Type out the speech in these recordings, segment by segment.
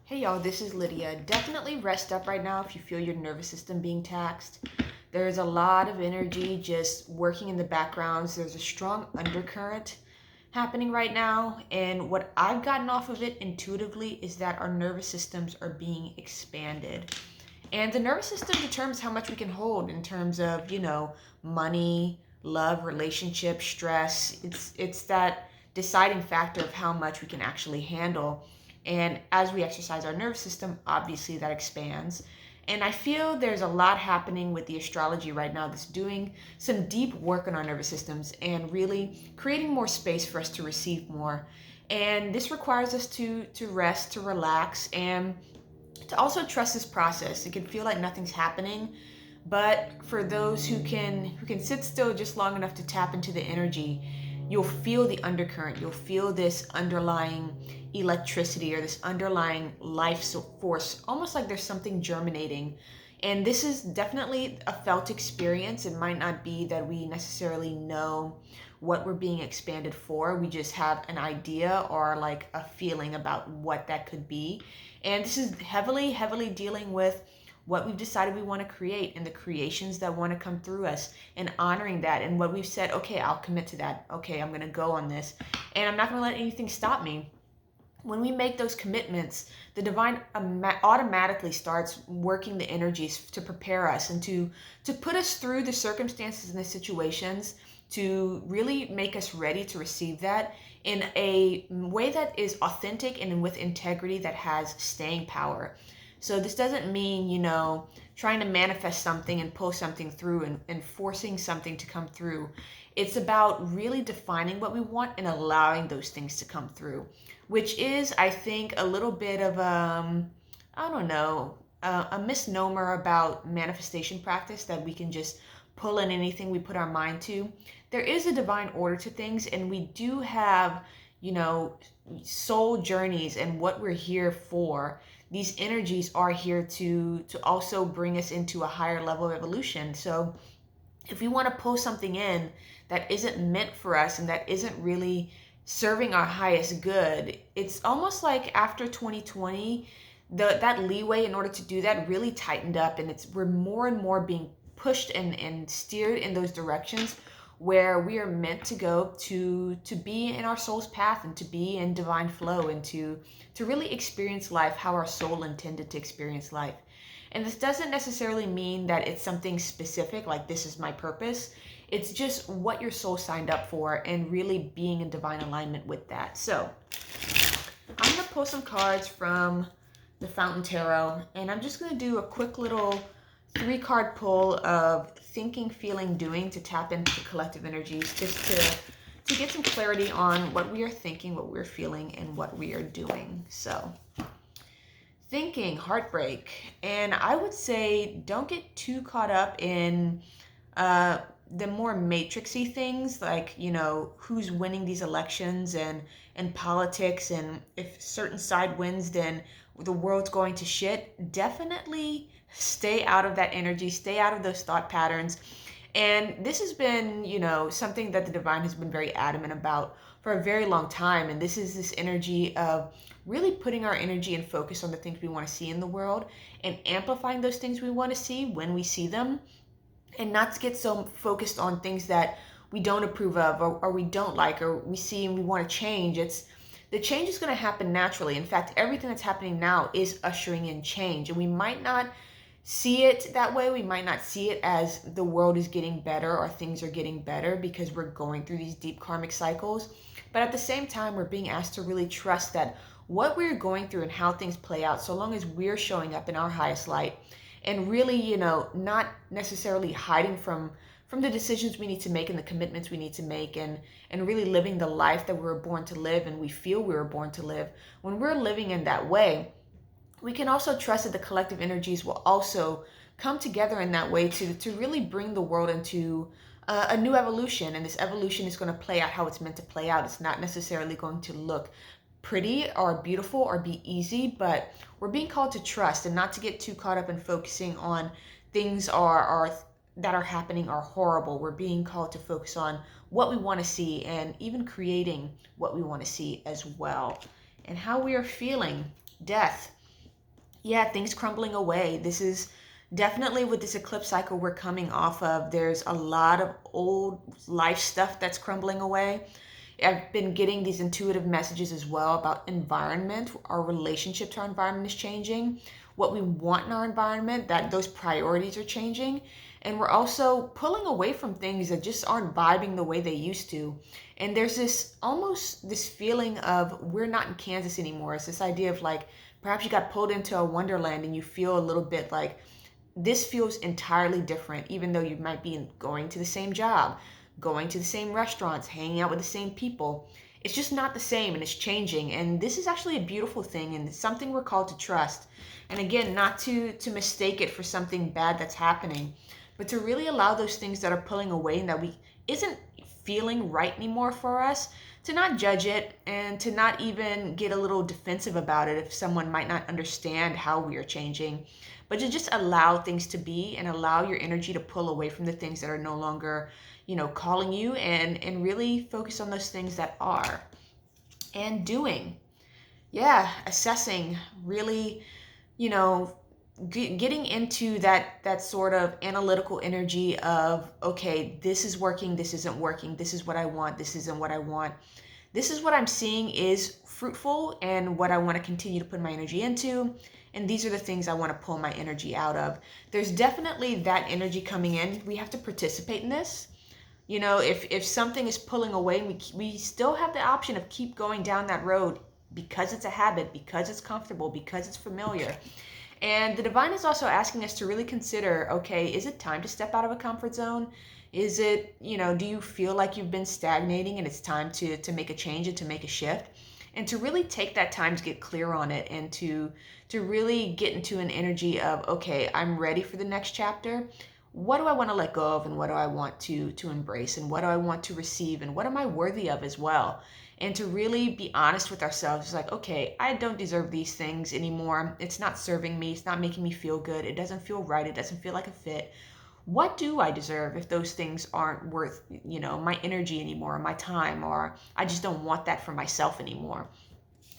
Hey y'all, this is Lydia. Definitely rest up right now if you feel your nervous system being taxed. There's a lot of energy just working in the backgrounds. There's a strong undercurrent happening right now. And what I've gotten off of it intuitively is that our nervous systems are being expanded. And the nervous system determines how much we can hold in terms of, money, love, relationship, stress. It's that deciding factor of how much we can actually handle. And as we exercise our nervous system, obviously that expands. And I feel there's a lot happening with the astrology right now that's doing some deep work on our nervous systems and really creating more space for us to receive more. And this requires us to rest, to relax, and to also trust this process. It can feel like nothing's happening, but for those who can sit still just long enough to tap into the energy, you'll feel the undercurrent. You'll feel this underlying electricity or this underlying life force, almost like there's something germinating. And this is definitely a felt experience. It might not be that we necessarily know what we're being expanded for. We just have an idea or like a feeling about what that could be. And this is heavily, heavily dealing with what we've decided we want to create and the creations that want to come through us and honoring that and what we've said, okay, I'll commit to that. Okay, I'm going to go on this and I'm not going to let anything stop me. When we make those commitments, the divine automatically starts working the energies to prepare us and to put us through the circumstances and the situations to really make us ready to receive that in a way that is authentic and with integrity that has staying power. So this doesn't mean, trying to manifest something and pull something through and forcing something to come through. It's about really defining what we want and allowing those things to come through, which is, I think, a little bit of I don't know, a misnomer about manifestation practice that we can just pull in anything we put our mind to. There is a divine order to things, and we do have, you know, soul journeys and what we're here for. These energies are here to also bring us into a higher level of evolution. So if we want to pull something in that isn't meant for us and that isn't really serving our highest good, it's almost like after 2020, that leeway in order to do that really tightened up, and we're more and more being pushed and steered in those directions where we are meant to go to be in our soul's path and to be in divine flow and to really experience life how our soul intended to experience life. And this doesn't necessarily mean that it's something specific, like this is my purpose. It's just what your soul signed up for and really being in divine alignment with that. So I'm going to pull some cards from the Fountain Tarot, and I'm just going to do a quick little 3-card pull of thinking, feeling, doing to tap into the collective energies, just to get some clarity on what we are thinking, what we're feeling, and what we are doing. So thinking, heartbreak. And I would say don't get too caught up in the more matrixy things, like, who's winning these elections and politics, and if certain side wins, then the world's going to shit. Definitely stay out of that energy, stay out of those thought patterns. And this has been, something that the divine has been very adamant about for a very long time. And this is this energy of really putting our energy and focus on the things we want to see in the world and amplifying those things we want to see when we see them, and not to get so focused on things that we don't approve of or we don't like or we see and we want to change. The change is going to happen naturally. In fact, everything that's happening now is ushering in change, and we might not see it that way. We might not see it as the world is getting better or things are getting better because we're going through these deep karmic cycles. But at the same time, we're being asked to really trust that what we're going through and how things play out, so long as we're showing up in our highest light and really, not necessarily hiding from the decisions we need to make and the commitments we need to make, and really living the life that we were born to live and we feel we were born to live. When we're living in that way, we can also trust that the collective energies will also come together in that way to really bring the world into a new evolution. And this evolution is going to play out how it's meant to play out. It's not necessarily going to look pretty or beautiful or be easy, but we're being called to trust and not to get too caught up in focusing on things that are happening are horrible. We're being called to focus on what we want to see and even creating what we want to see as well. And how we are feeling. Death. Yeah, things crumbling away. This is definitely with this eclipse cycle we're coming off of. There's a lot of old life stuff that's crumbling away. I've been getting these intuitive messages as well about environment. Our relationship to our environment is changing. What we want in our environment, that those priorities are changing. And we're also pulling away from things that just aren't vibing the way they used to. And there's this almost this feeling of we're not in Kansas anymore. It's this idea of like perhaps you got pulled into a wonderland and you feel a little bit like this feels entirely different, even though you might be going to the same job, going to the same restaurants, hanging out with the same people. It's just not the same and it's changing. And this is actually a beautiful thing and it's something we're called to trust. And again, not to mistake it for something bad that's happening, but to really allow those things that are pulling away and that we isn't feeling right anymore for us, to not judge it and to not even get a little defensive about it if someone might not understand how we are changing, but to just allow things to be and allow your energy to pull away from the things that are no longer, calling you, and really focus on those things that are. And doing. Yeah, assessing, really, you know, getting into that sort of analytical energy of, okay, this is working, this isn't working, this is what I want, this isn't what I want, this is what I'm seeing is fruitful and what I want to continue to put my energy into, and these are the things I want to pull my energy out of. There's definitely that energy coming in. We have to participate in this. If something is pulling away, we still have the option of keep going down that road because it's a habit, because it's comfortable, because it's familiar. And the divine is also asking us to really consider, okay, is it time to step out of a comfort zone? Is it, do you feel like you've been stagnating and it's time to make a change and to make a shift? And to really take that time to get clear on it and to really get into an energy of, okay, I'm ready for the next chapter. What do I want to let go of and what do I want to embrace and what do I want to receive and what am I worthy of as well? And to really be honest with ourselves. It's like, okay, I don't deserve these things anymore. It's not serving me. It's not making me feel good. It doesn't feel right. It doesn't feel like a fit. What do I deserve if those things aren't worth, my energy anymore, my time, or I just don't want that for myself anymore?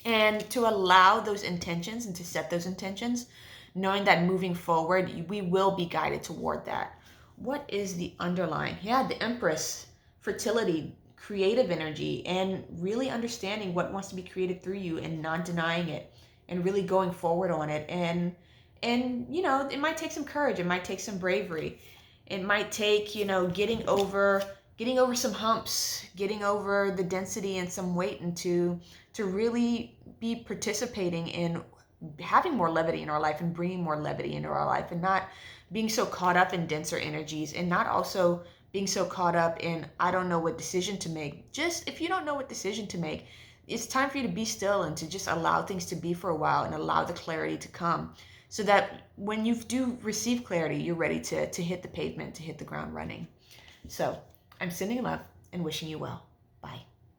And to allow those intentions and to set those intentions, knowing that moving forward, we will be guided toward that. What is the underlying? Yeah, the Empress, fertility, creative energy, and really understanding what wants to be created through you and not denying it and really going forward on it. And it might take some courage, it might take some bravery. It might take, getting over some humps, getting over the density and some weight, and to really be participating in having more levity in our life and bringing more levity into our life and not being so caught up in denser energies and not also being so caught up in, I don't know what decision to make. Just if you don't know what decision to make, it's time for you to be still and to just allow things to be for a while and allow the clarity to come so that when you do receive clarity, you're ready to hit the pavement, to hit the ground running. So I'm sending love and wishing you well. Bye.